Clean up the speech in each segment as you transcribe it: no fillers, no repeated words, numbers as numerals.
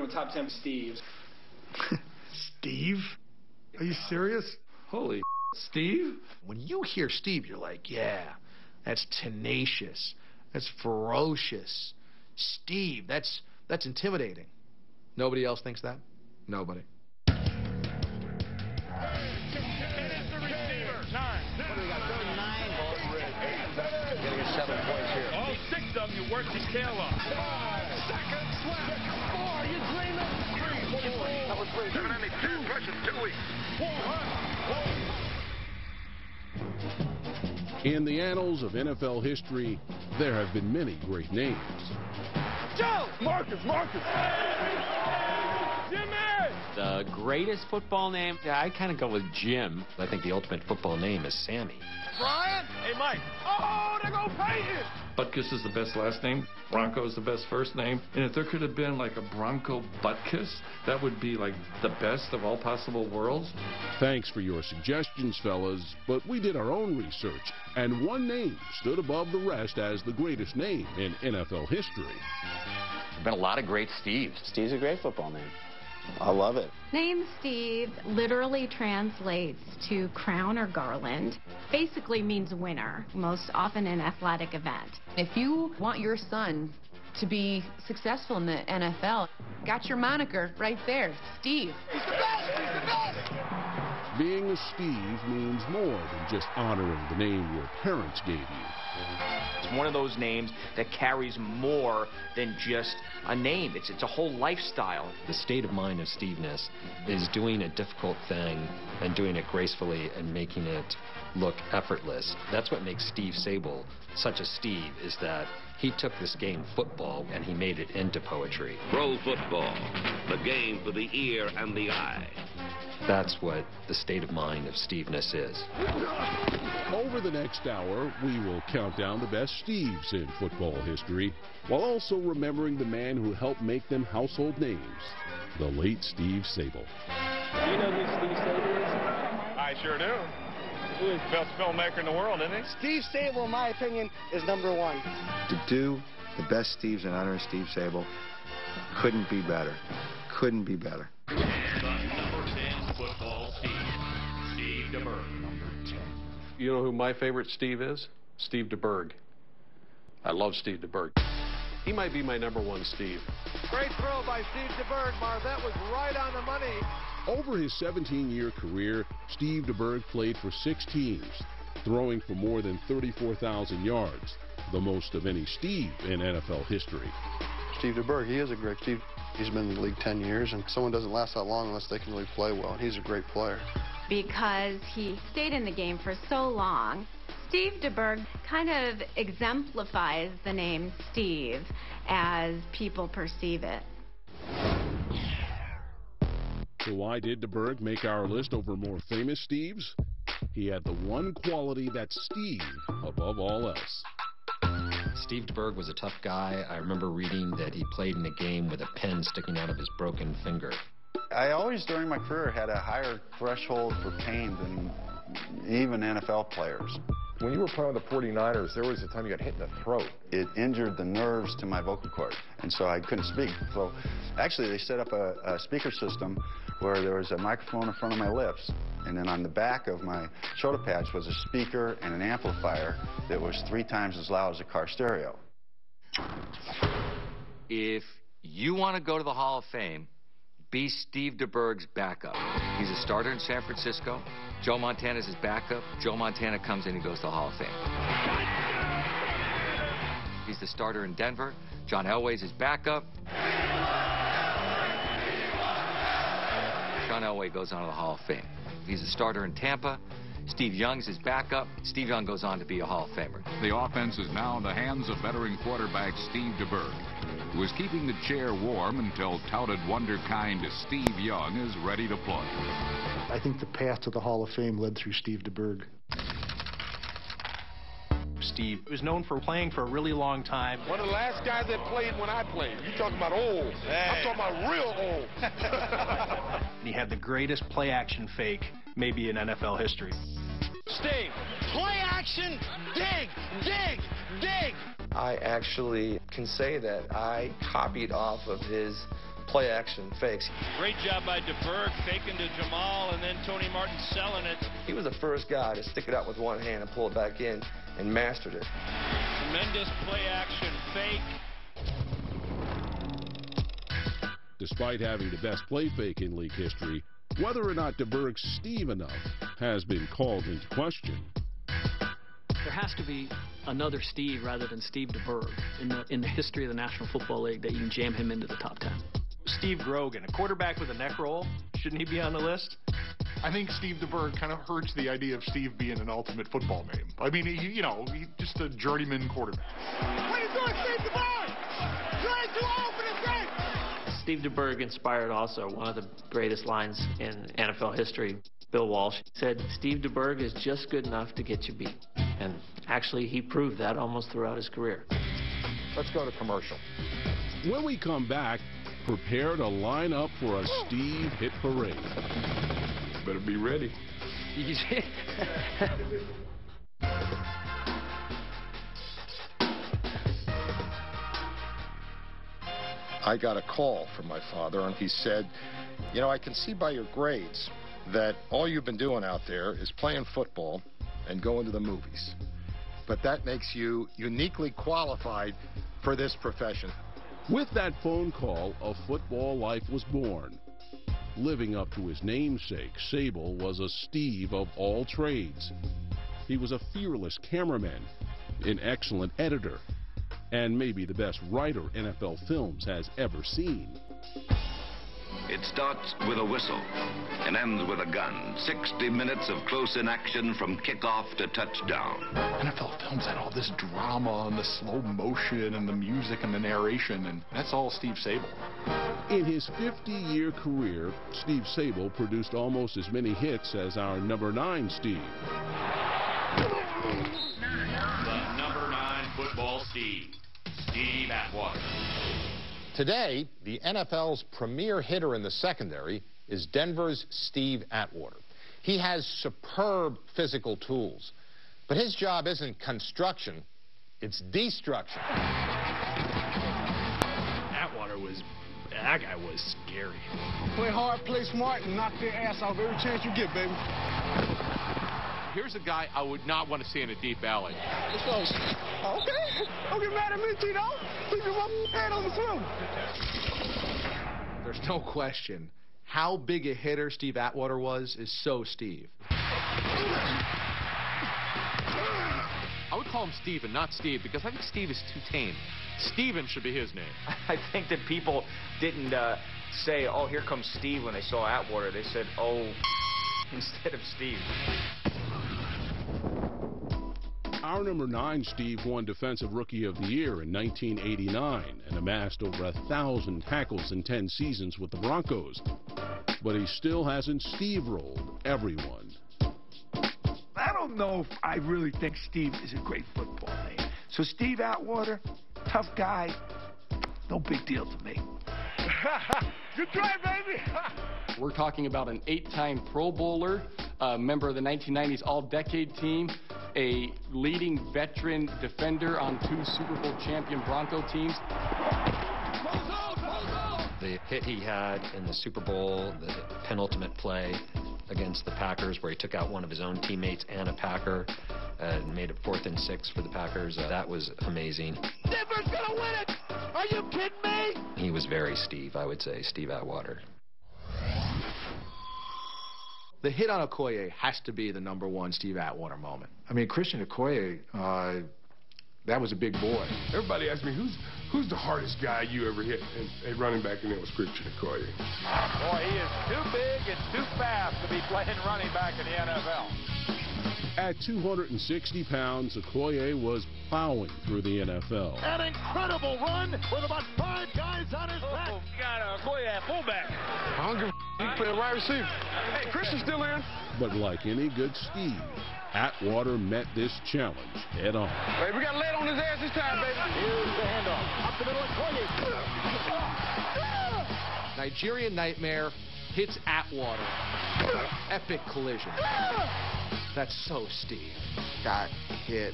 with top 10 Steves. Steve? Are you serious? Holy Steve? When you hear Steve, you're like, yeah, that's tenacious. That's ferocious. Steve, that's intimidating. Nobody else thinks that? Nobody. It is the receiver. 9. What do we got? 39. Getting us 7 points here. All 6 of them, you worked his tail off. 5 seconds left. 4, you dreaming? 3, 4. That was 3. 7 only 2 rushes, 2 weeks. 4, 1. In the annals of NFL history, there have been many great names. Joe! Marcus! Jimmy! The greatest football name, I kind of go with Jim. I think the ultimate football name is Sammy. Brian! Hey, Mike. Oh, there go Peyton! Butkus is the best last name. Bronco is the best first name. And if there could have been like a Bronco Butkus, that would be like the best of all possible worlds. Thanks for your suggestions, fellas, but we did our own research, and one name stood above the rest as the greatest name in NFL history. There's been a lot of great Steves. Steve's a great football name. I love it. Name Steve literally translates to crown or garland. Basically means winner, most often an athletic event. If you want your son to be successful in the NFL, got your moniker right there, Steve. He's the best! He's the best! Being a Steve means more than just honoring the name your parents gave you. It's one of those names that carries more than just a name. It's a whole lifestyle. The state of mind of Steveness is doing a difficult thing and doing it gracefully and making it look effortless. That's what makes Steve Sabol such a Steve, is that he took this game, football, and he made it into poetry. Pro football, the game for the ear and the eye. That's what the state of mind of Steveness is. Over the next hour, we will count down the best Steves in football history, while also remembering the man who helped make them household names, the late Steve Sabol. Do you know who Steve Sabol is? I sure do. He's the best filmmaker in the world, isn't he? Steve Sabol, in my opinion, is number 1. To do the best Steves in honor of Steve Sabol couldn't be better. Couldn't be better. The number 10 football Steve, Steve DeBerg. Number 10. You know who my favorite Steve is? Steve DeBerg. I love Steve DeBerg. He might be my number 1 Steve. Great throw by Steve DeBerg, Marv. That was right on the money. Over his 17-year career, Steve DeBerg played for 6 teams, throwing for more than 34,000 yards, the most of any Steve in NFL history. Steve DeBerg, he is a great Steve. He's been in the league 10 years, and someone doesn't last that long unless they can really play well. And he's a great player. Because he stayed in the game for so long, Steve DeBerg kind of exemplifies the name Steve as people perceive it. So why did DeBerg make our list over more famous Steves? He had the one quality that's Steve above all else. Steve DeBerg was a tough guy. I remember reading that he played in a game with a pen sticking out of his broken finger. I always, during my career, had a higher threshold for pain than even NFL players. When you were playing with the 49ers, there was a time you got hit in the throat. It injured the nerves to my vocal cord, and so I couldn't speak. So actually, they set up a speaker system where there was a microphone in front of my lips, and then on the back of my shoulder patch was a speaker and an amplifier that was 3 times as loud as a car stereo. If you want to go to the Hall of Fame, be Steve DeBerg's backup. He's a starter in San Francisco. Joe Montana's his backup. Joe Montana comes in and goes to the Hall of Fame. He's the starter in Denver. John Elway's his backup. John Elway goes on to the Hall of Fame. He's a starter in Tampa. Steve Young's his backup. Steve Young goes on to be a Hall of Famer. The offense is now in the hands of veteran quarterback Steve DeBerg, who is keeping the chair warm until touted wonderkind Steve Young is ready to play. I think the path to the Hall of Fame led through Steve DeBerg. Steve was known for playing for a really long time. One of the last guys that played when I played. You talking about old. Hey. I'm talking about real old. He had the greatest play-action fake maybe in NFL history. Steve, play action, dig, dig, dig. I actually can say that I copied off of his play-action fakes. Great job by DeBerg, faking to Jamal, and then Tony Martin selling it. He was the first guy to stick it out with one hand and pull it back in and mastered it. Tremendous play-action fake. Despite having the best play fake in league history, whether or not DeBerg's Steve enough has been called into question. There has to be another Steve rather than Steve DeBerg in the history of the National Football League that you can jam him into the top 10. Steve Grogan, a quarterback with a neck roll, shouldn't he be on the list? I think Steve DeBerg kind of hurts the idea of Steve being an ultimate football name. I mean, he's just a journeyman quarterback. What are you doing, Steve DeBerg? You ain't too old for this game. Steve DeBerg inspired also one of the greatest lines in NFL history. Bill Walsh said, Steve DeBerg is just good enough to get you beat. And actually, he proved that almost throughout his career. Let's go to commercial. When we come back, prepare to line up for a Steve hit parade. Better be ready. I got a call from my father, and he said, you know, I can see by your grades that all you've been doing out there is playing football and going to the movies. But that makes you uniquely qualified for this profession. With that phone call, a football life was born. Living up to his namesake, Sable was a Steve of all trades. He was a fearless cameraman, an excellent editor, and maybe the best writer NFL Films has ever seen. It starts with a whistle and ends with a gun. 60 minutes of close-in action from kickoff to touchdown. NFL Films had all this drama and the slow motion and the music and the narration, and that's all Steve Sable. In his 50-year career, Steve Sable produced almost as many hits as our number 9 Steve. The number 9 football Steve, Steve Atwater. Today, the NFL's premier hitter in the secondary is Denver's Steve Atwater. He has superb physical tools, but his job isn't construction, it's destruction. That guy was scary. Play hard, play smart, and knock their ass off every chance you get, baby. Here's a guy I would not want to see in a deep alley. Let's go. Okay. Don't get mad at me, Tito. Keep your head on the swivel. There's no question. How big a hitter Steve Atwater was is so Steve. I would call him Steve and not Steve because I think Steve is too tame. Steven should be his name. I think that people didn't say, oh, here comes Steve when they saw Atwater. They said, oh, instead of Steve. Our number 9 Steve won Defensive Rookie of the Year in 1989 and amassed over 1,000 tackles in 10 seasons with the Broncos. But he still hasn't Steve-rolled everyone. I don't know if I really think Steve is a great football name. So Steve Atwater, tough guy, no big deal to me. Good try, baby. We're talking about an 8-time Pro Bowler, a member of the 1990s All-Decade team, a leading veteran defender on 2 Super Bowl champion Bronco teams. The hit he had in the Super Bowl, the penultimate play against the Packers where he took out one of his own teammates and a Packer and made it 4th and 6 for the Packers. That was amazing. Denver's gonna win it! Are you kidding me? He was very Steve, I would say, Steve Atwater. The hit on Okoye has to be the number 1 Steve Atwater moment. I mean, Christian Okoye, that was a big boy. Everybody asks me, who's the hardest guy you ever hit? And running back, and it was Christian Okoye. Boy, he is too big and too fast to be playing running back in the NFL. At 260 pounds, Okoye was plowing through the NFL. An incredible run with about 5 guys on his back. Oh, got Okoye at fullback. I don't give a he can play a wide receiver. Hey, Christian's still in. But like any good Steve, Atwater met this challenge head on. Hey, we got lead on his ass this time, baby. Here's the handoff. Up the middle, Okoye. Nigerian Nightmare hits Atwater. Epic collision. That's so Steve. Got hit.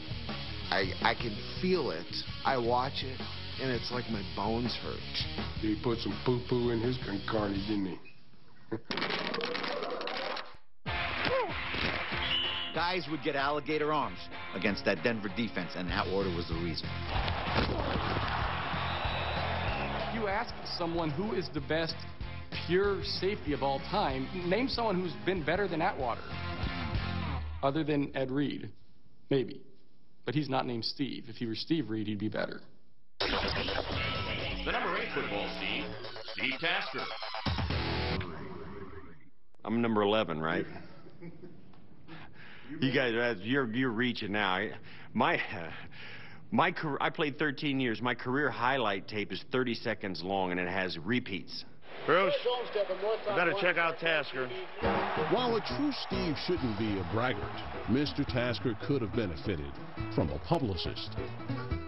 I can feel it. I watch it. and it's like my bones hurt. He put some poo-poo in his carny, didn't he? Guys would get alligator arms against that Denver defense, and Atwater was the reason. You ask someone who is the best pure safety of all time, name someone who's been better than Atwater. Other than Ed Reed. Maybe. But he's not named Steve. If he were Steve Reed, he'd be better. The number 8 football Steve, Steve Tasker. I'm number 11, right? You guys, you're reaching now. I played 13 years. My career highlight tape is 30 seconds long, and it has repeats. Bruce, better check out Tasker. While a true Steve shouldn't be a braggart, Mr. Tasker could have benefited from a publicist.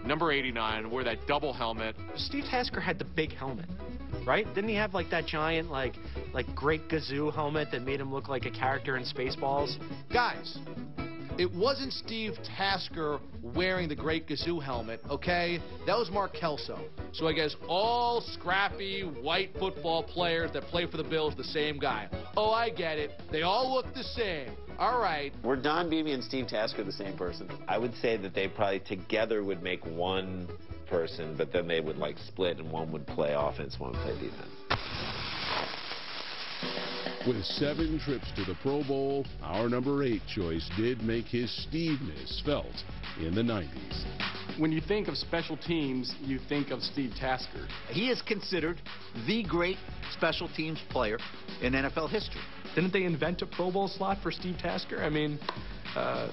Number 89, wore that double helmet. Steve Tasker had the big helmet, right? Didn't he have like that giant, like great Gazoo helmet that made him look like a character in Spaceballs? Guys, it wasn't Steve Tasker wearing the great Gazoo helmet, okay? That was Mark Kelso. So I guess all scrappy white football players that play for the Bills, the same guy. Oh, I get it. They all look the same. All right. Were Don Beebe and Steve Tasker the same person? I would say that they probably together would make one person, but then they would like split and one would play offense, one would play defense. With 7 trips to the Pro Bowl, our number 8 choice did make his Steve-ness felt in the 90s. When you think of special teams, you think of Steve Tasker. He is considered the great special teams player in NFL history. Didn't they invent a Pro Bowl slot for Steve Tasker? I mean,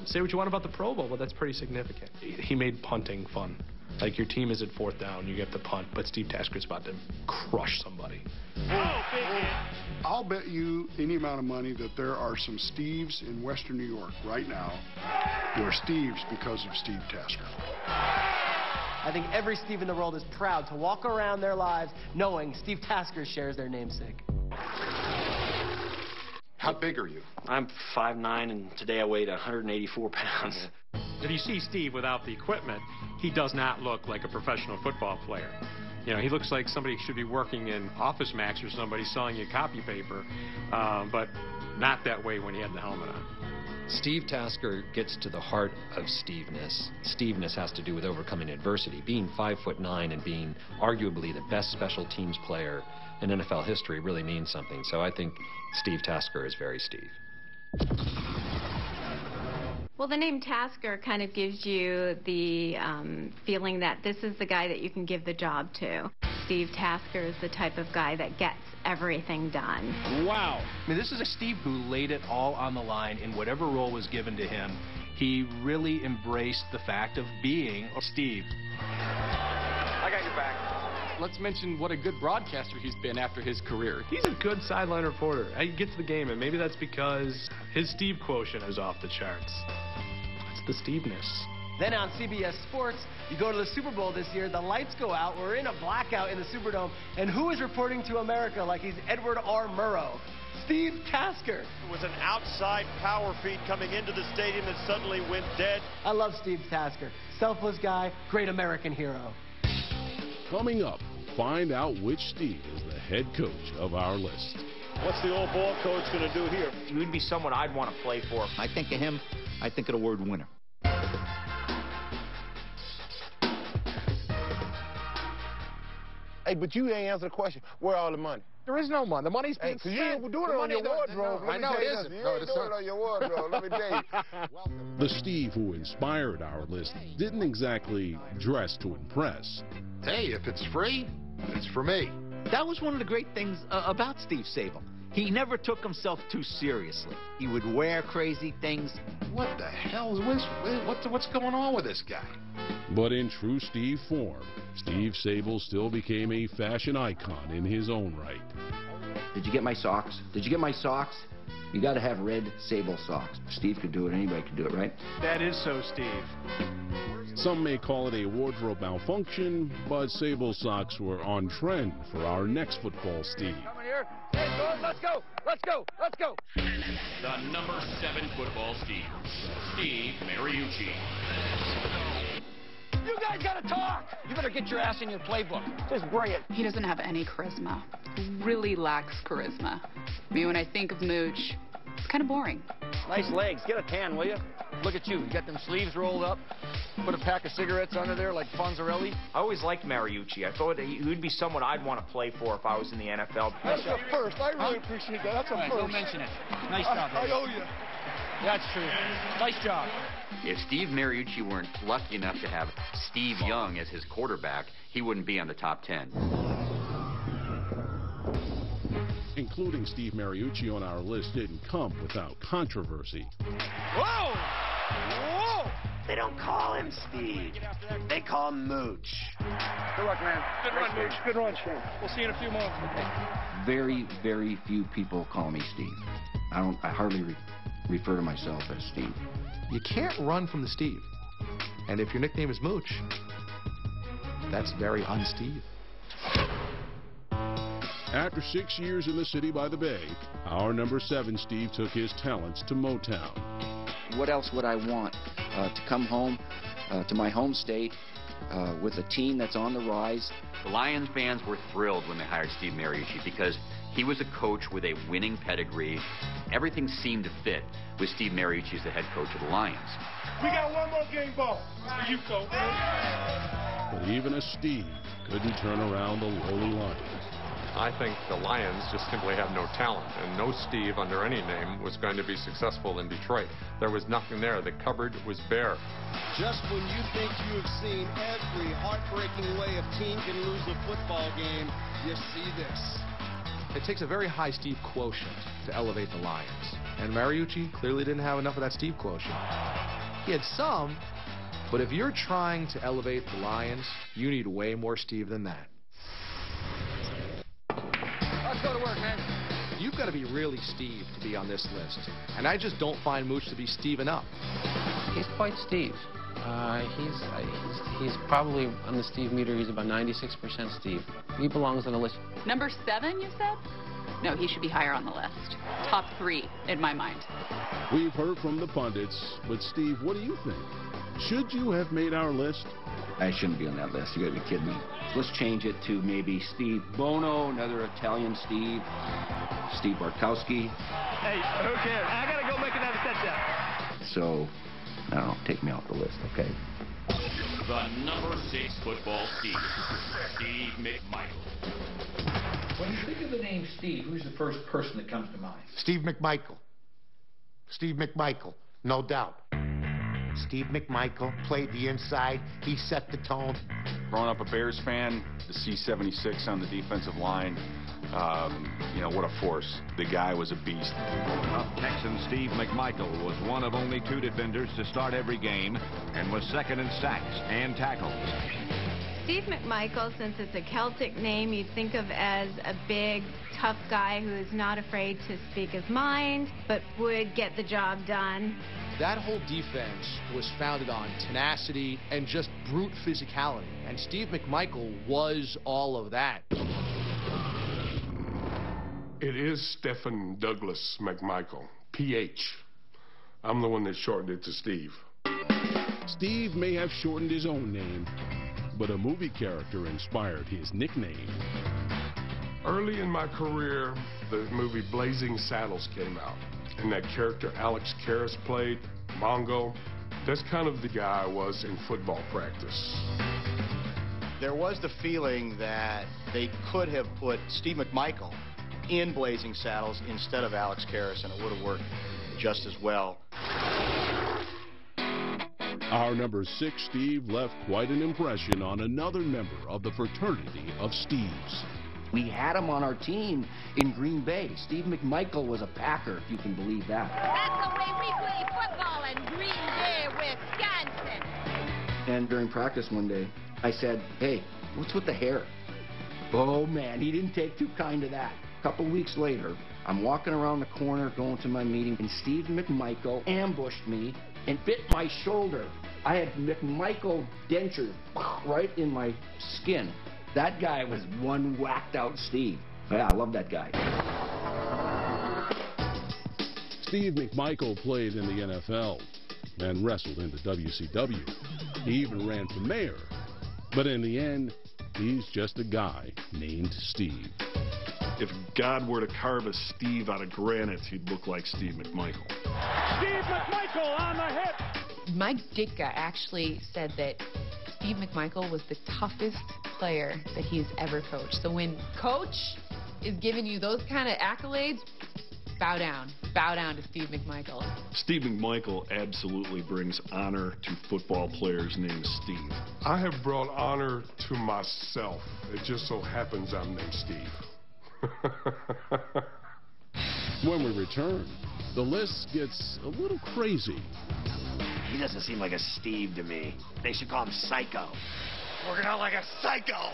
say what you want about the Pro Bowl, but that's pretty significant. He made punting fun. Like, your team is at 4th down, you get the punt, but Steve Tasker's about to crush somebody. Oh, big hit. I'll bet you any amount of money that there are some Steves in Western New York right now who are Steves because of Steve Tasker. I think every Steve in the world is proud to walk around their lives knowing Steve Tasker shares their namesake. How big are you? I'm 5'9", and today I weighed 184 pounds. If you see Steve without the equipment, he does not look like a professional football player. You know, he looks like somebody who should be working in Office Max or somebody selling you copy paper, but not that way when he had the helmet on. Steve Tasker gets to the heart of Steve-ness. Steve-ness has to do with overcoming adversity. Being 5'9" and being arguably the best special teams player in NFL history really means something. So I think Steve Tasker is very Steve. Well, the name Tasker kind of gives you the feeling that this is the guy that you can give the job to. Steve Tasker is the type of guy that gets everything done. Wow. I mean, this is a Steve who laid it all on the line in whatever role was given to him. He really embraced the fact of being Steve. I got your back. Let's mention what a good broadcaster he's been after his career. He's a good sideline reporter. He gets the game, and maybe that's because his Steve quotient is off the charts. It's the Steve-ness. Then on CBS Sports, you go to the Super Bowl this year, the lights go out, we're in a blackout in the Superdome, and who is reporting to America like he's Edward R. Murrow? Steve Tasker. It was an outside power feed coming into the stadium that suddenly went dead. I love Steve Tasker. Selfless guy, great American hero. Coming up, find out which Steve is the head coach of our list. What's the old ball coach going to do here? He would be someone I'd want to play for. I think of him, I think of the word winner. Hey, but you ain't answered the question. Where all the money? There is no money. The money's been spent. You ain't doing it on your wardrobe. I know it isn't. You ain't doing it on your wardrobe. Let me tell you. The Steve who inspired our list didn't exactly dress to impress. Hey, if it's free, it's for me. That was one of the great things about Steve Sabol. He never took himself too seriously. He would wear crazy things. What the hell is what's going on with this guy? But in true Steve form, Steve Sabol still became a fashion icon in his own right. Did you get my socks? Did you get my socks? You got to have red Sabol socks. Steve could do it. Anybody could do it, right? That is so Steve. Some may call it a wardrobe malfunction, but Sabol socks were on trend for our next football Steve. Coming here. Hey, let's go. Let's go. Let's go. The number 7 football Steve, Steve Mariucci. You guys gotta talk! You better get your ass in your playbook. Just bring it. He doesn't have any charisma. Really lacks charisma. I mean, when I think of Mooch, it's kind of boring. Nice legs. Get a tan, will you? Look at you. You got them sleeves rolled up. Put a pack of cigarettes under there like Fonzarelli. I always liked Mariucci. I thought he would be someone I'd want to play for if I was in the NFL. That's a first. I really appreciate that. That's a first. Don't mention it. Nice job. I owe you. That's true. Nice job. If Steve Mariucci weren't lucky enough to have Steve Young as his quarterback, he wouldn't be on the top 10. Including Steve Mariucci on our list didn't come without controversy. Whoa! Whoa! They don't call him Steve. They call him Mooch. Good luck, man. Good run, Mooch. Good run, Shane. We'll see you in a few moments. Very, very few people call me Steve. I hardly refer to myself as Steve. You can't run from the Steve. And if your nickname is Mooch, that's very un-Steve. After 6 years in the city by the bay, our number 7 Steve took his talents to Motown. What else would I want? To come home to my home state with a team that's on the rise. The Lions fans were thrilled when they hired Steve Mariucci because he was a coach with a winning pedigree. Everything seemed to fit with Steve Mariucci as the head coach of the Lions. We got one more game ball for you, coach. But even a Steve couldn't turn around the lowly Lions. I think the Lions just simply have no talent, and no Steve under any name was going to be successful in Detroit. There was nothing there. The cupboard was bare. Just when you think you have seen every heartbreaking way a team can lose a football game, you see this. It takes a very high Steve quotient to elevate the Lions. And Mariucci clearly didn't have enough of that Steve quotient. He had some, but if you're trying to elevate the Lions, you need way more Steve than that. Let's go to work, man. You've got to be really Steve to be on this list. And I just don't find Mooch to be Steve enough. He's quite Steve. He's probably on the Steve meter. He's about 96% Steve. He belongs on the list. Number 7, you said? No, he should be higher on the list. Top 3, in my mind. We've heard from the pundits, but Steve, what do you think? Should you have made our list? I shouldn't be on that list. You gotta be kidding me. Let's change it to maybe Steve Bono, another Italian Steve, Steve Bartkowski. Hey, who cares? I gotta go make another touchdown. So, I don't know, take me off the list, okay? The number 6 football Steve, Steve McMichael. When you think of the name Steve, who's the first person that comes to mind? Steve McMichael. Steve McMichael, no doubt. Steve McMichael played the inside. He set the tone. Growing up a Bears fan, to see 76 on the defensive line, what a force. The guy was a beast. Texan Steve McMichael was one of only 2 defenders to start every game and was second in sacks and tackles. Steve McMichael, since it's a Celtic name, you'd think of as a big, tough guy who is not afraid to speak his mind, but would get the job done. That whole defense was founded on tenacity and just brute physicality. And Steve McMichael was all of that. It is Stephen Douglas McMichael, PH. I'm the one that shortened it to Steve. Steve may have shortened his own name, but a movie character inspired his nickname. Early in my career, the movie Blazing Saddles came out. And that character Alex Karras played, Mongo, that's kind of the guy I was in football practice. There was the feeling that they could have put Steve McMichael in Blazing Saddles instead of Alex Karras, and it would have worked just as well. Our number 6 Steve left quite an impression on another member of the fraternity of Steves. We had him on our team in Green Bay. Steve McMichael was a Packer, if you can believe that. That's the way we play football in Green Bay, Wisconsin. And during practice one day, I said, hey, what's with the hair? Oh, man, he didn't take too kind to that. A couple weeks later, I'm walking around the corner going to my meeting, and Steve McMichael ambushed me and bit my shoulder. I had McMichael denture right in my skin. That guy was one whacked out Steve. Yeah, I love that guy. Steve McMichael played in the NFL. and wrestled in the WCW. He even ran for mayor. But in the end, he's just a guy named Steve. If God were to carve a Steve out of granite, he'd look like Steve McMichael. Steve McMichael on the hit. Mike Ditka actually said that Steve McMichael was the toughest player that he's ever coached. So when coach is giving you those kind of accolades, bow down. Bow down to Steve McMichael. Steve McMichael absolutely brings honor to football players named Steve. I have brought honor to myself. It just so happens I'm named Steve. When we return, the list gets a little crazy. He doesn't seem like a Steve to me. They should call him Psycho. Working out like a psycho.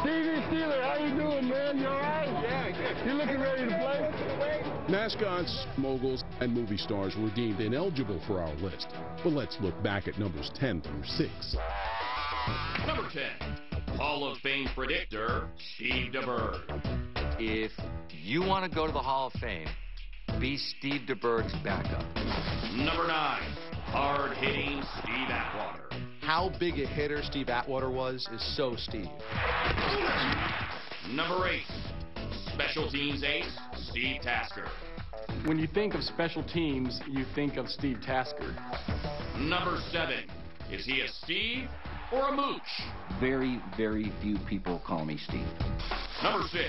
Stevie Steeler, how you doing, man? You all right? Yeah. You looking ready to play? Mascots, moguls, and movie stars were deemed ineligible for our list. But let's look back at numbers 10 through 6. Number 10, Hall of Fame predictor, Steve DeBerg. If you want to go to the Hall of Fame, be Steve DeBerg's backup. Number 9, hard-hitting Steve Atwater. How big a hitter Steve Atwater was is so Steve. Number 8, special teams ace, Steve Tasker. When you think of special teams, you think of Steve Tasker. Number 7, is he a Steve or a Mooch? Very, very few people call me Steve. Number 6,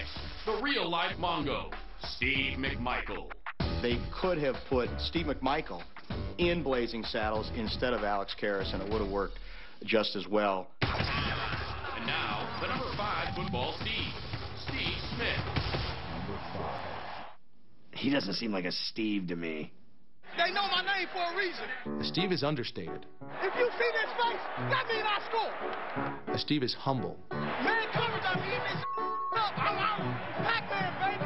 the real-life Mongo, Steve McMichael. They could have put Steve McMichael in Blazing Saddles instead of Alex Karras, and it would have worked just as well. And now, the number 5 football Steve, Steve Smith. Number 5. He doesn't seem like a Steve to me. They know my name for a reason. Steve is understated. If you see this face, that means I score. Steve is humble. Man coverage, I mean, this up. I'm out. Pac-Man, baby.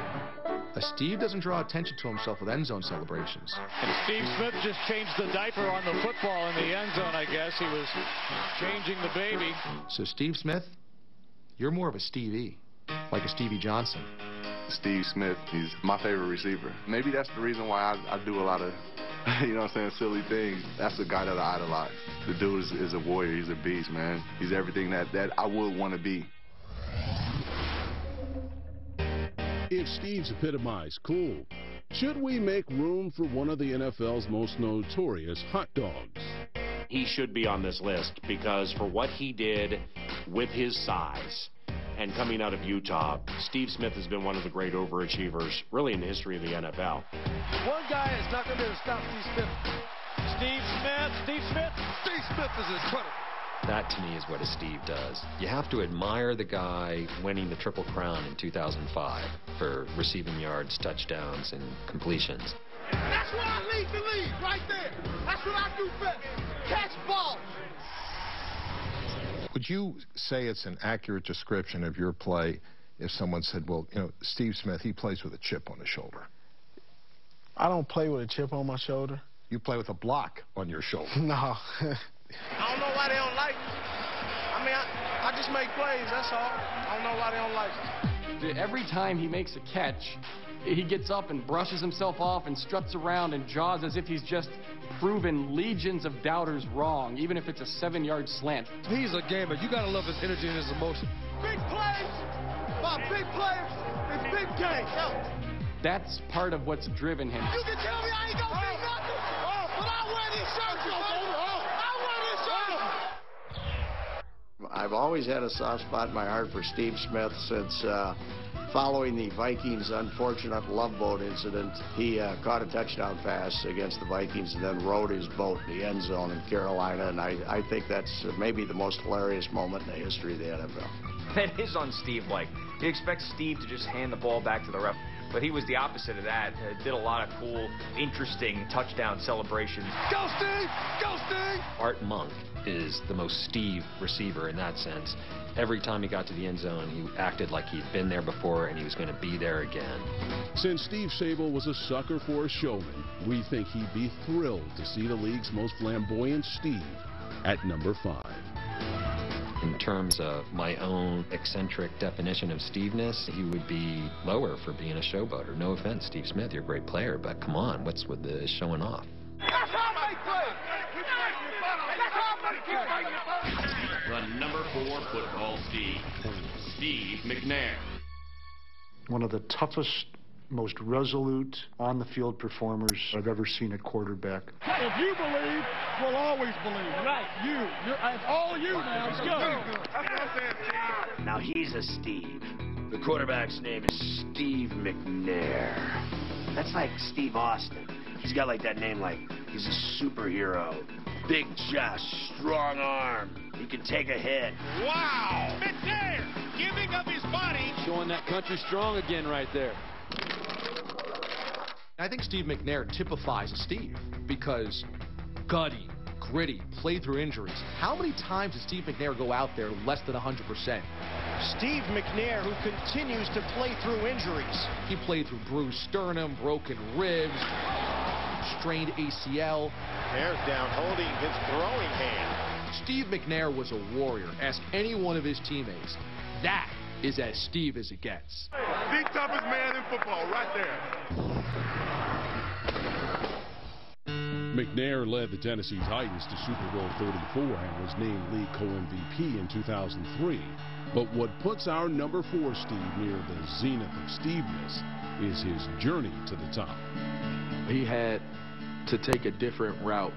Steve doesn't draw attention to himself with end zone celebrations. And Steve Smith just changed the diaper on the football in the end zone, I guess. He was changing the baby. So Steve Smith, you're more of a Stevie, like a Stevie Johnson. Steve Smith, he's my favorite receiver. Maybe that's the reason why I do a lot of, you know what I'm saying, silly things. That's the guy that I idolize. The dude is a warrior. He's a beast, man. He's everything that I would want to be. If Steve's epitomized cool, should we make room for one of the NFL's most notorious hot dogs? He should be on this list because for what he did with his size and coming out of Utah, Steve Smith has been one of the great overachievers really in the history of the NFL. One guy is not going to be able to stop Steve Smith. Steve Smith, Steve Smith, Steve Smith is incredible. That, to me, is what a Steve does. You have to admire the guy winning the Triple Crown in 2005 for receiving yards, touchdowns, and completions. That's what I lead the league, right there. That's what I do best. Catch balls. Would you say it's an accurate description of your play if someone said, well, you know, Steve Smith, he plays with a chip on his shoulder? I don't play with a chip on my shoulder. You play with a block on your shoulder. No. I don't know why they don't like me. I mean, I just make plays, that's all. I don't know why they don't like me. Every time he makes a catch, he gets up and brushes himself off and struts around and jaws as if he's just proven legions of doubters wrong, even if it's a 7-yard slant. He's a gamer. You got to love his energy and his emotion. Big plays by big players in big games. That's part of what's driven him. You can tell me I ain't going to see nothing, but I wear these shirts, I've always had a soft spot in my heart for Steve Smith since following the Vikings' unfortunate love boat incident. He caught a touchdown pass against the Vikings and then rode his boat in the end zone in Carolina, and I think that's maybe the most hilarious moment in the history of the NFL. That is on Steve-like. You expect Steve to just hand the ball back to the ref, but he was the opposite of that. Did a lot of cool, interesting touchdown celebrations. Go Steve! Go Steve! Art Monk is the most Steve receiver in that sense. Every time he got to the end zone, he acted like he'd been there before and he was going to be there again. Since Steve Sable was a sucker for a showman, we think he'd be thrilled to see the league's most flamboyant Steve at number 5. In terms of my own eccentric definition of Steve-ness, he would be lower for being a showboater. No offense, Steve Smith, you're a great player, but come on, what's with the showing off? The number 4 football Steve McNair. One of the toughest, most resolute on-the-field performers I've ever seen at quarterback. If you believe, we'll always believe. Right. It's all you now. Let's go. Now he's a Steve. The quarterback's name is Steve McNair. That's like Steve Austin. He's got like that name like he's a superhero. Big chest, strong arm. He can take a hit. Wow! McNair giving up his body. Showing that country strong again right there. I think Steve McNair typifies Steve because gutty, gritty, played through injuries. How many times did Steve McNair go out there less than 100%? Steve McNair, who continues to play through injuries. He played through bruised sternum, broken ribs, strained ACL. There's down holding his throwing hand. Steve McNair was a warrior. Ask any one of his teammates. That is as Steve as it gets. The toughest man in football, right there. McNair led the Tennessee Titans to Super Bowl 34 and was named league co-MVP in 2003. But what puts our number 4 Steve near the zenith of Steve-ness is his journey to the top. He had to take a different route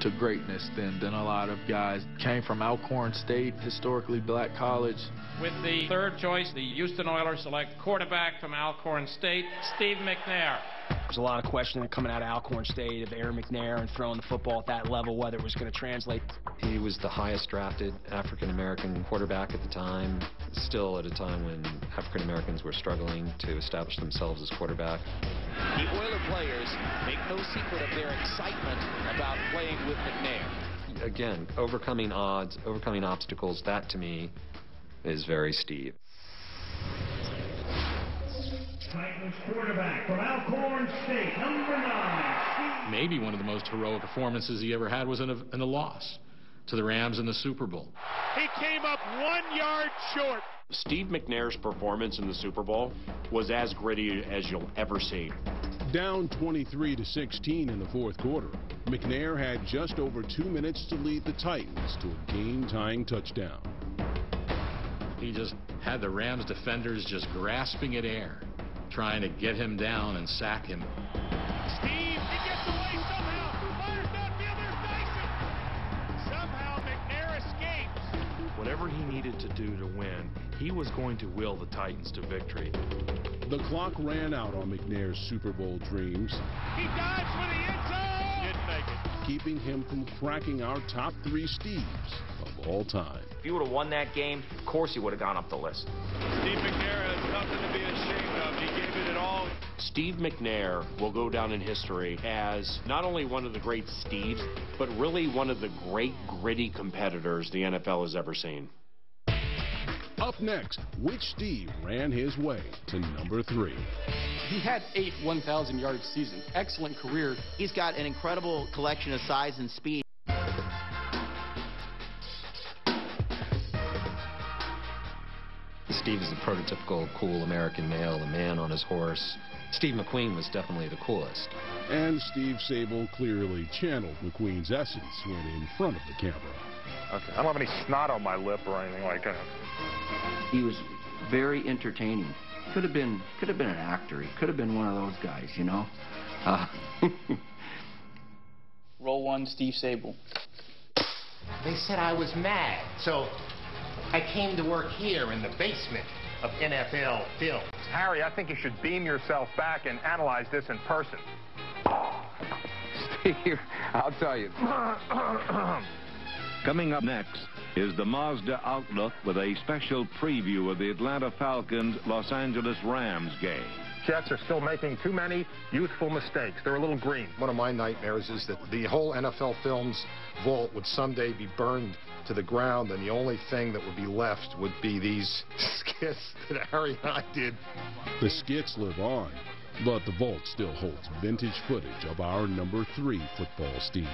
to greatness than a lot of guys. Came from Alcorn State, historically black college. With the third choice, the Houston Oilers select quarterback from Alcorn State, Steve McNair. There's a lot of questioning coming out of Alcorn State of Aaron McNair and throwing the football at that level, whether it was going to translate. He was the highest drafted African-American quarterback at the time, still at a time when African-Americans were struggling to establish themselves as quarterback. The Oiler players make no secret of their excitement about playing with McNair. Again, overcoming odds, overcoming obstacles, that to me is very Steve. Titans quarterback from Alcorn State, number 9. Maybe one of the most heroic performances he ever had was in a loss to the Rams in the Super Bowl. He came up 1 yard short. Steve McNair's performance in the Super Bowl was as gritty as you'll ever see. Down 23-16 in the fourth quarter, McNair had just over 2 minutes to lead the Titans to a game-tying touchdown. He just had the Rams defenders just grasping at air, trying to get him down and sack him. Steve, he gets away somehow. Fires downfield, there's Tyson. Somehow McNair escapes. Whatever he needed to do to win, he was going to will the Titans to victory. The clock ran out on McNair's Super Bowl dreams. He dives for the end zone. Didn't make it. Keeping him from cracking our top 3 Steves of all time. If he would have won that game, of course he would have gone up the list. Steve McNair has nothing to be ashamed of. He gave it all. Steve McNair will go down in history as not only one of the great Steves, but really one of the great gritty competitors the NFL has ever seen. Up next, which Steve ran his way to number 3? He had 8 1,000-yard seasons. Excellent career. He's got an incredible collection of size and speed. Steve is the prototypical cool American male, a man on his horse. Steve McQueen was definitely the coolest. And Steve Sable clearly channeled McQueen's essence when in front of the camera. Okay, I don't have any snot on my lip or anything like that. He was very entertaining. Could have been an actor. He could have been one of those guys, you know. Roll 1, Steve Sable. They said I was mad, so I came to work here in the basement of NFL Film. Harry, I think you should beam yourself back and analyze this in person. Steve, I'll tell you. Coming up next is the Mazda Outlook with a special preview of the Atlanta Falcons-Los Angeles Rams game. Jets are still making too many youthful mistakes. They're a little green. One of my nightmares is that the whole NFL Films vault would someday be burned to the ground, and the only thing that would be left would be these skits that Harry and I did. The skits live on, but the vault still holds vintage footage of our number 3 football Steve.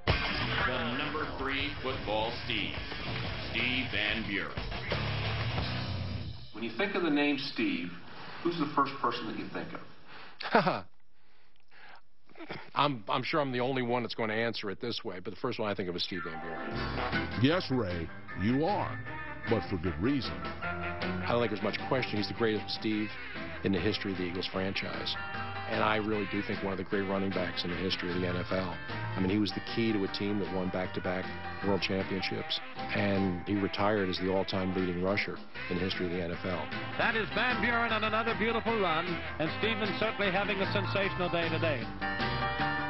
The number 3 Football Steve, Steve Van Buren. When you think of the name Steve, who's the first person that you think of? I'm sure I'm the only one that's going to answer it this way, but the first one I think of is Steve Van Buren. Yes, Ray, you are, but for good reason. I don't think there's much question. He's the greatest Steve in the history of the Eagles franchise. And I really do think one of the great running backs in the history of the NFL. I mean, he was the key to a team that won back-to-back world championships. And he retired as the all-time leading rusher in the history of the NFL. That is Van Buren on another beautiful run. And Steven certainly having a sensational day today.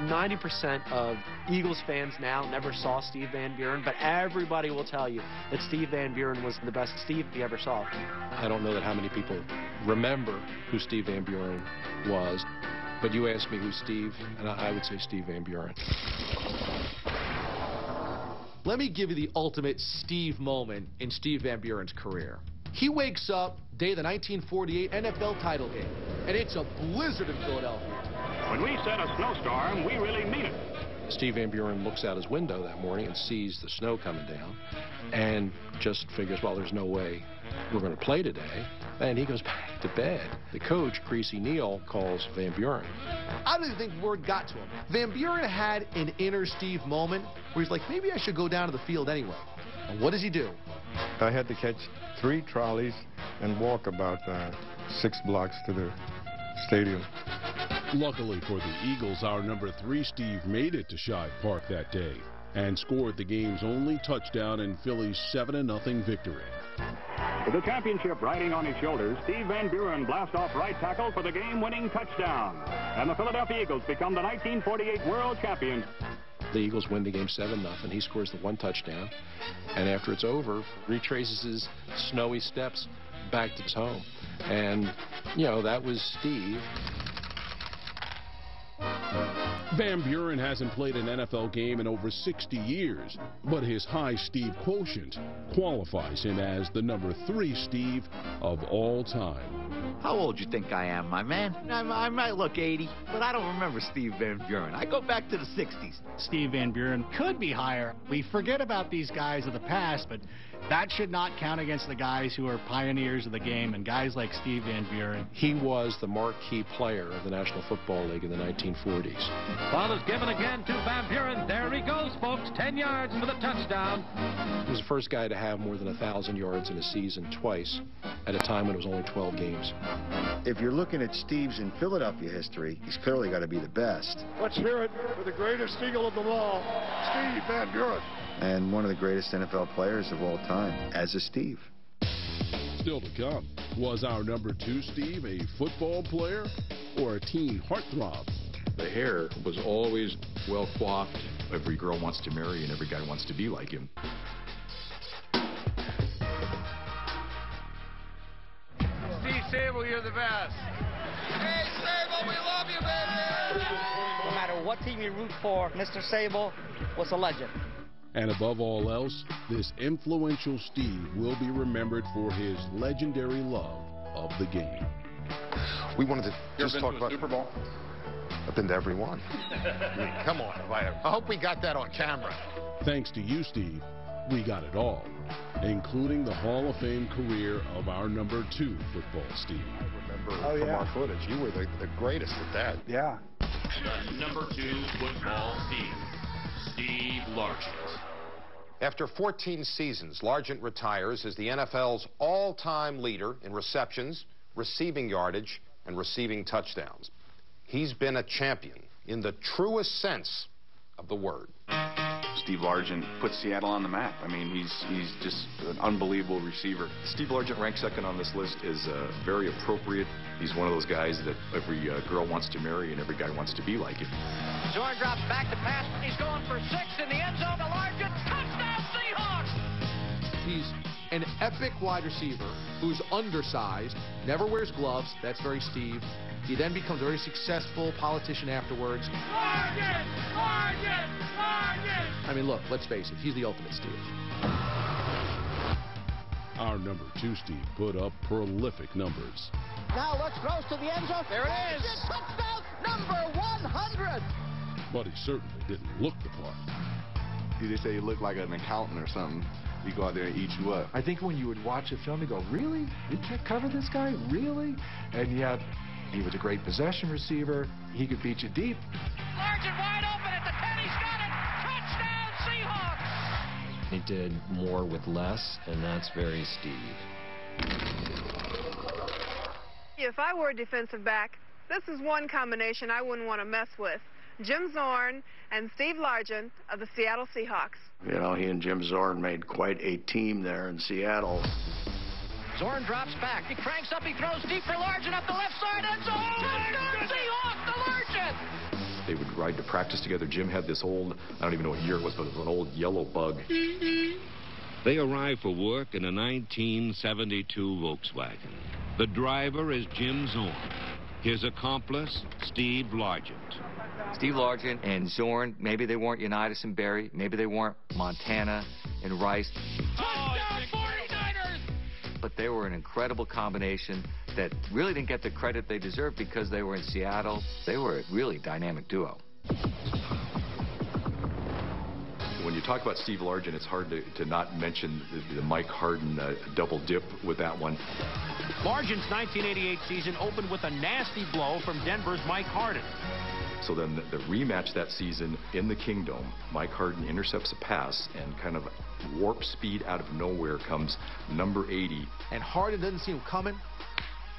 90% of Eagles fans now never saw Steve Van Buren, but everybody will tell you that Steve Van Buren was the best Steve you ever saw. I don't know that how many people remember who Steve Van Buren was, but you asked me who's Steve, and I would say Steve Van Buren. Let me give you the ultimate Steve moment in Steve Van Buren's career. He wakes up, day of the 1948 NFL title game, and it's a blizzard in Philadelphia. When we said a snowstorm, we really mean it. Steve Van Buren looks out his window that morning and sees the snow coming down and just figures, well, there's no way we're going to play today. And he goes back to bed. The coach, Creasy Neal, calls Van Buren. I don't even think word got to him. Van Buren had an inner Steve moment where he's like, maybe I should go down to the field anyway. And what does he do? I had to catch 3 trolleys and walk about 6 blocks to the stadium. Luckily for the Eagles, our number 3 Steve made it to Shive Park that day and scored the game's only touchdown in Philly's 7-0 victory. With the championship riding on his shoulders, Steve Van Buren blasts off right tackle for the game-winning touchdown. And the Philadelphia Eagles become the 1948 world champions. The Eagles win the game 7-0. He scores the 1 touchdown. And after it's over, retraces his snowy steps back to his home. And, you know, that was Steve. Van Buren hasn't played an NFL game in over 60 years, but his high Steve quotient qualifies him as the number 3 Steve of all time. How old you think I am, my man? I might look 80, but I don't remember Steve Van Buren. I go back to the 60s. Steve Van Buren could be higher. We forget about these guys of the past, but that should not count against the guys who are pioneers of the game and guys like Steve Van Buren. He was the marquee player of the National Football League in the 1940s. Ball is given again to Van Buren. There he goes, folks. 10 yards for the touchdown. He was the first guy to have more than 1,000 yards in a season twice at a time when it was only 12 games. If you're looking at Steve's in Philadelphia history, he's clearly got to be the best. Let's hear it for the greatest Eagle of them all, Steve Van Buren. And one of the greatest NFL players of all time, as a Steve. Still to come, was our number 2 Steve a football player or a teen heartthrob? The hair was always well coiffed. Every girl wants to marry and every guy wants to be like him. Steve Sable, you're the best. Hey, Sable, we love you, baby! No matter what team you root for, Mr. Sable was a legend. And above all else, this influential Steve will be remembered for his legendary love of the game. We wanted to just talk about Super Bowl. I've been to every one. I mean, come on. I hope we got that on camera. Thanks to you, Steve, we got it all, including the Hall of Fame career of our number 2 football Steve. I remember from our footage, you were the greatest at that. Yeah. The number 2 football Steve, Steve Largent. After 14 seasons, Largent retires as the NFL's all-time leader in receptions, receiving yardage, and receiving touchdowns. He's been a champion in the truest sense of the word. Steve Largent put Seattle on the map. I mean, he's just an unbelievable receiver. Steve Largent ranked second on this list is very appropriate. He's one of those guys that every girl wants to marry and every guy wants to be like him. Zorn drops back to pass. He's going for 6 in the end zone to Largent. Touchdown, Seahawks! He's an epic wide receiver who's undersized, never wears gloves. That's very Steve. He then becomes a very successful politician afterwards. Largent! Largent! Largent! I mean, look, let's face it. He's the ultimate Steve. Our number 2 Steve put up prolific numbers. Now Lutz throws to the end zone. There it is. Touchdown number 100. But he certainly didn't look the part. They say you look like an accountant or something. He go out there and eat you up. I think when you would watch the film, you go, really? We can't cover this guy? Really? And yet, he was a great possession receiver. He could beat you deep. Largent wide open at the 10. He's got it. Touchdown, Seahawks. He did more with less, and that's very Steve. If I were a defensive back, this is one combination I wouldn't want to mess with. Jim Zorn and Steve Largent of the Seattle Seahawks. You know, he and Jim Zorn made quite a team there in Seattle. Zorn drops back. He cranks up. He throws deep for Largent up the left side. End zone. Touchdown, Seahawks to Largent. They would ride to practice together. Jim had this old, I don't even know what year it was, but it was an old yellow bug. They arrive for work in a 1972 Volkswagen. The driver is Jim Zorn. His accomplice, Steve Largent. Steve Largent and Zorn, maybe they weren't Unitas and Berry, maybe they weren't Montana and Rice. Touchdown, 49ers! But they were an incredible combination that really didn't get the credit they deserved because they were in Seattle. They were a really dynamic duo. When you talk about Steve Largent, it's hard to not mention the Mike Harden double dip with that one. Largent's 1988 season opened with a nasty blow from Denver's Mike Harden. So then the rematch that season in the Kingdome, Mike Harden intercepts a pass and kind of warp speed out of nowhere comes number 80. And Harden doesn't see him coming.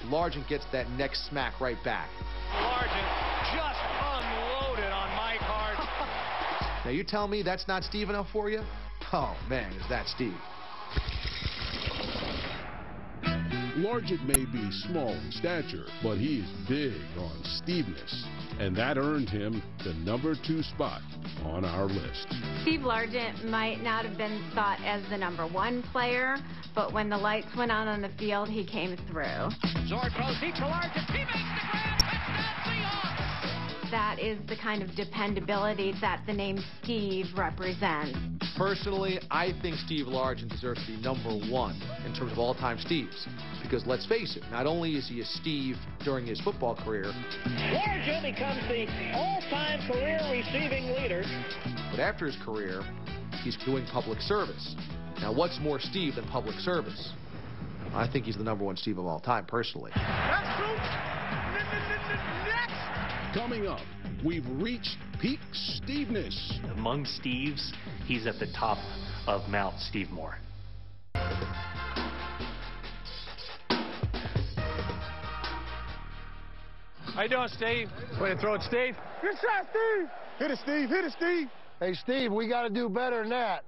Largent gets that next smack right back. Largent just unloaded on Mike Harden. Now you tell me that's not Steve enough for you? Oh man, is that Steve. Largent may be small in stature, but he is big on Steveness, and that earned him the #2 spot on our list. Steve Largent might not have been thought as the #1 player, but when the lights went on the field, he came through. Zorn throws deep to Largent. He makes the grab. Touchdown, Seahawks. That is the kind of dependability that the name Steve represents. Personally, I think Steve Largent deserves to be #1 in terms of all-time Steves. Because let's face it, not only is he a Steve during his football career, Largent becomes the all-time career receiving leader. But after his career, he's doing public service. Now, what's more Steve than public service? I think he's the #1 Steve of all time, personally. Coming up, we've reached peak Steveness. Among Steves, he's at the top of Mount Stevemore. How you doing, Steve? Way to throw it, Steve. Good shot, Steve. Hit it, Steve. Hit it, Steve. Hey, Steve, we got to do better than that.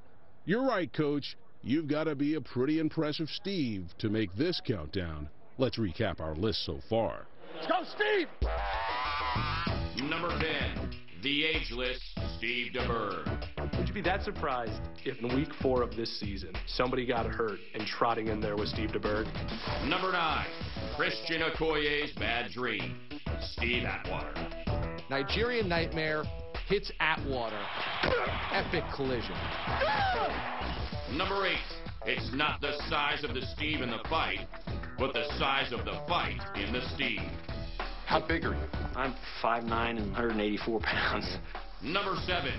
You're right, Coach. You've got to be a pretty impressive Steve to make this countdown. Let's recap our list so far. Let's go, Steve. Number 10, the ageless Steve DeBerg. Would you be that surprised if in week 4 of this season somebody got hurt and trotting in there was Steve DeBerg? Number 9, Christian Okoye's bad dream, Steve Atwater. Nigerian Nightmare hits Atwater. Epic collision. Number 8, it's not the size of the Steve in the fight, but the size of the fight in the Steve. How big are you? I'm 5'9" and 184 pounds. Number 7,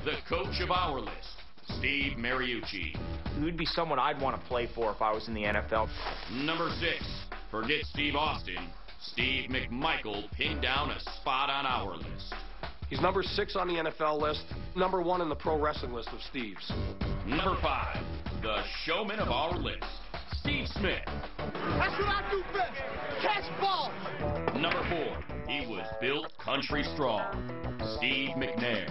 the coach of our list, Steve Mariucci. He would be someone I'd want to play for if I was in the NFL. Number 6, forget Steve Austin, Steve McMichael pinned down a spot on our list. He's number 6 on the NFL list, #1 in the pro wrestling list of Steves. Number 5, the showman of our list, Steve Smith. That's what I do best. Catch balls. Number 4, he was built country strong, Steve McNair.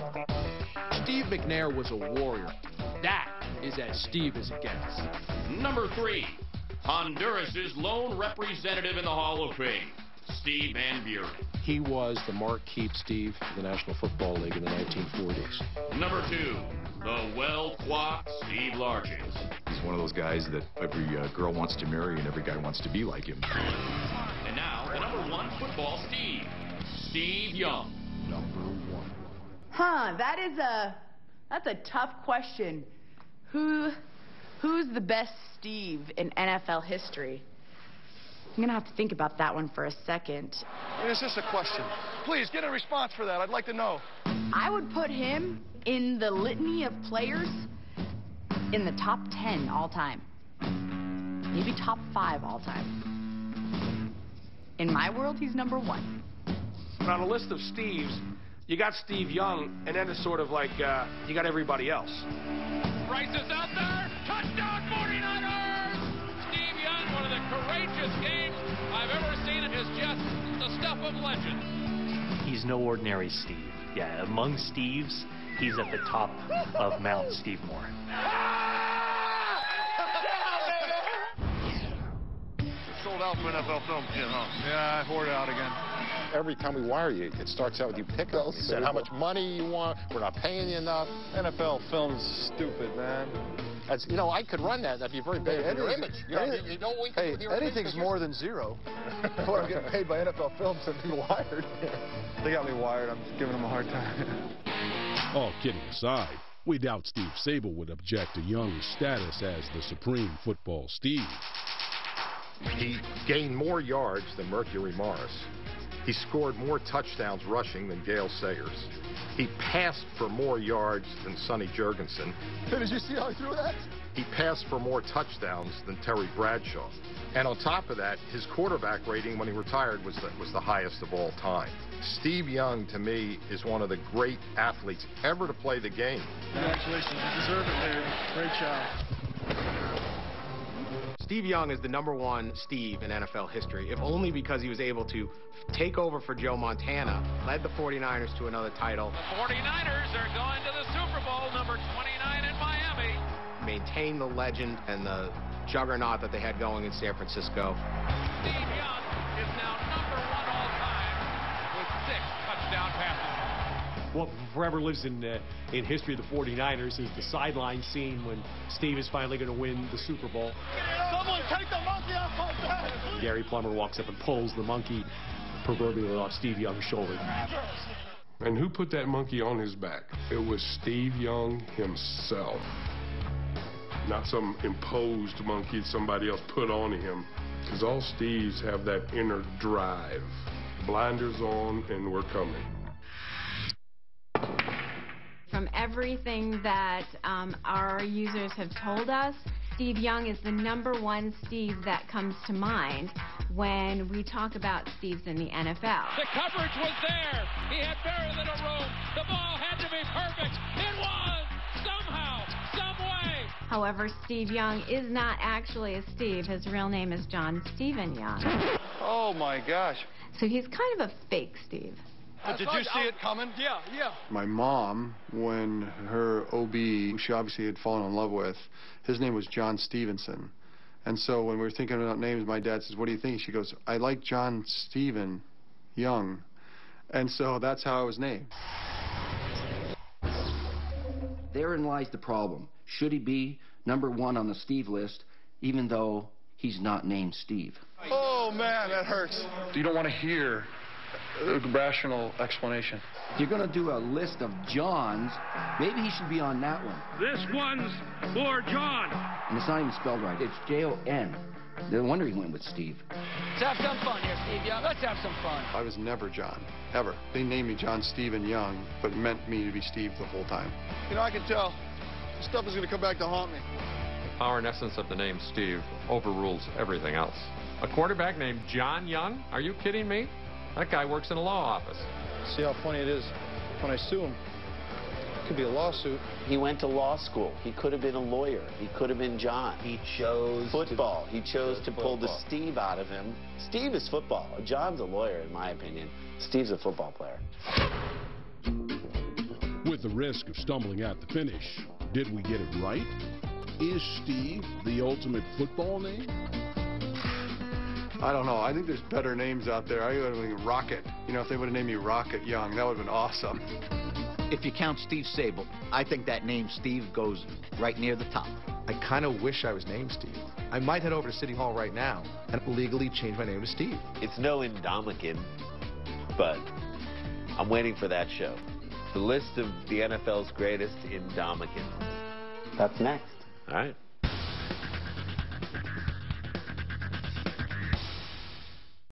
Steve McNair was a warrior. That is as Steve as it gets. Number 3, Honduras' lone representative in the Hall of Fame, Steve Van Buren. He was the Mark Keat Steve of the National Football League in the 1940s. Number 2, the well-coiffed Steve Largent. He's one of those guys that every girl wants to marry and every guy wants to be like him. And now, the number 1 football Steve, Steve Young. #1. Huh, that's a tough question. Who's the best Steve in NFL history? I'm gonna have to think about that one for a second. It's just a question. Please, get a response for that. I'd like to know. I would put him in the litany of players, in the top 10 all time. Maybe top 5 all time. In my world, he's number 1. And on a list of Steves, you got Steve Young, and then it's sort of like you got everybody else. Rice is out there. Touchdown 49ers! Steve Young, one of the courageous games I've ever seen. It is just the stuff of legend. He's no ordinary Steve. Yeah, among Steves, he's at the top of Mount Steve Moore. Sold out for NFL film, huh? Yeah, I hoard it out again. Every time we wire you, it starts out with you pick up. You said how much money you want. We're not paying you enough. NFL film's stupid, man. That's, you know, I could run that. That'd be very bad for your image. You know, hey, anything's more than zero. What I'm getting paid by NFL films and be wired. They got me wired. I'm just giving them a hard time. All kidding aside, we doubt Steve Sable would object to Young's status as the supreme football Steve. He gained more yards than Mercury Morris. He scored more touchdowns rushing than Gale Sayers. He passed for more yards than Sonny Jurgensen. Hey, did you see how he threw that? He passed for more touchdowns than Terry Bradshaw. And on top of that, his quarterback rating when he retired was the highest of all time. Steve Young, to me, is one of the great athletes ever to play the game. Congratulations. You deserve it, Larry. Great job. Steve Young is the #1 Steve in NFL history, if only because he was able to take over for Joe Montana, led the 49ers to another title. The 49ers are going to the Super Bowl, number 29 in Miami. Maintain the legend and the juggernaut that they had going in San Francisco. Steve Young is now #1 all time with 6 touchdown passes. What forever lives in history of the 49ers is the sideline scene when Steve is finally going to win the Super Bowl. Someone take the monkey off my back! Gary Plummer walks up and pulls the monkey proverbially off Steve Young's shoulder. And who put that monkey on his back? It was Steve Young himself. Not some imposed monkey somebody else put on him. Because all Steves have that inner drive. Blinders on and we're coming. From everything that our users have told us, Steve Young is the #1 Steve that comes to mind when we talk about Steves in the NFL. The coverage was there. He had very little room. The ball had to be perfect. It was! Somehow, some way. However, Steve Young is not actually a Steve. His real name is John Stephen Young. Oh, my gosh. So he's kind of a fake Steve. Did you see it coming? Yeah. My mom, when her OB, who she obviously had fallen in love with, his name was John Stevenson. And so when we were thinking about names, my dad says, what do you think? She goes, I like John Stephen Young. And so that's how I was named. Therein lies the problem. Should he be #1 on the Steve list, even though he's not named Steve? Oh, man, that hurts. You don't want to hear a rational explanation. If you're going to do a list of Johns, maybe he should be on that one. This one's for John. And it's not even spelled right. It's Jon. No wonder he went with Steve. Let's have some fun here, Steve Young. Let's have some fun. I was never John, ever. They named me John Stephen Young, but meant me to be Steve the whole time. You know, I can tell this stuff is going to come back to haunt me. The power and essence of the name Steve overrules everything else. A quarterback named John Young? Are you kidding me? That guy works in a law office. See how funny it is when I sue him. It could be a lawsuit. He went to law school. He could have been a lawyer. He could have been John. He chose football. He chose to pull the Steve out of him. Steve is football. John's a lawyer, in my opinion. Steve's a football player. With the risk of stumbling at the finish, did we get it right? Is Steve the ultimate football name? I don't know. I think there's better names out there. I would have been Rocket. You know, if they would have named me Rocket Young, that would have been awesome. If you count Steve Sable, I think that name Steve goes right near the top. I kind of wish I was named Steve. I might head over to City Hall right now and legally change my name to Steve. It's no Indomitian, but I'm waiting for that show. The list of the NFL's greatest Indomitians. That's next. All right.